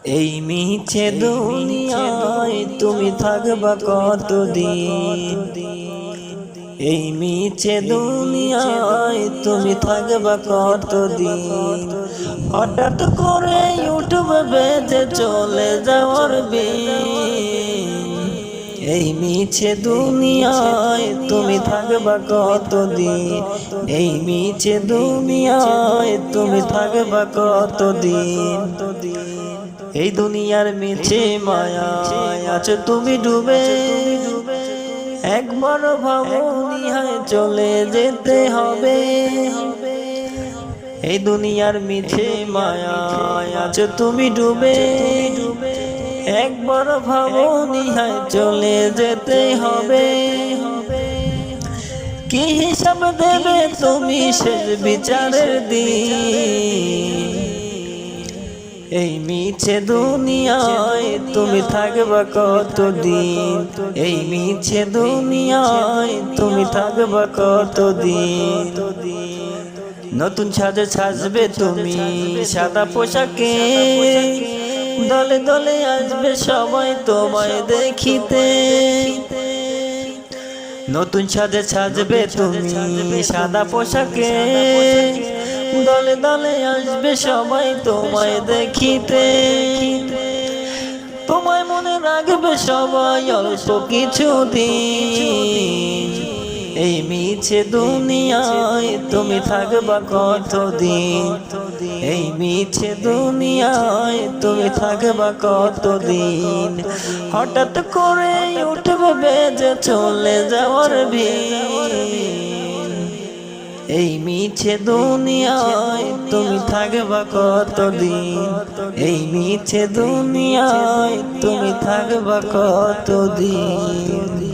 এই মিছে দুনিয়ায় তুমি থাকবা কতদিন। এই মিছে দুনিয়ায় তুমি থাকবা কতদিন। হঠাৎ করে উঠবে বেজে চলে যাওয়ার দিন। এই মিছে দুনিয়ায় তুমি থাকবা কতদিন। এই মিছে দুনিয়ায় তুমি থাকবা কতদিন। এই দুনিয়ার মিছে মায়ায় আছো তুমি ডুবে। একবার ভাবনি হয় চলে যেতে হবে। এই দুনিয়ার মিছে মায়ায় আছো তুমি ডুবে। একবার ভাবনি হয় চলে যেতে হবে। কি হিসাব দেবে তুমি শেষ বিচারের দিন। এই মিছে দুনিয়ায় তুমি থাকবা কতদিন। এই মিছে দুনিয়ায় তুমি থাকবা কতদিন। নতুন সাজে সাজবে তুমি সাদা পোশাকে। দলে দলে আসবে সবাই তোমায় দেখিতে। নতুন সাজে সাজবে তুমি সাদা পোশাকে। দলে দলে আসবে সবাই তোমায় দেখিতে। তোমায় মনে রাখবে সবাই অল্প কিছুদিন। এই মিছে দুনিয়ায় তুমি থাকবা কতদিন। এই মিছে দুনিয়ায় তুমি থাকবা কতদিন। হঠাৎ করে উঠবে বেজে চলে যাওয়ার দিন। এই মিছে দুনিয়ায় তুমি থাকবা কতদিন। এই মিছে দুনিয়ায় তুমি থাকবা কতদিন।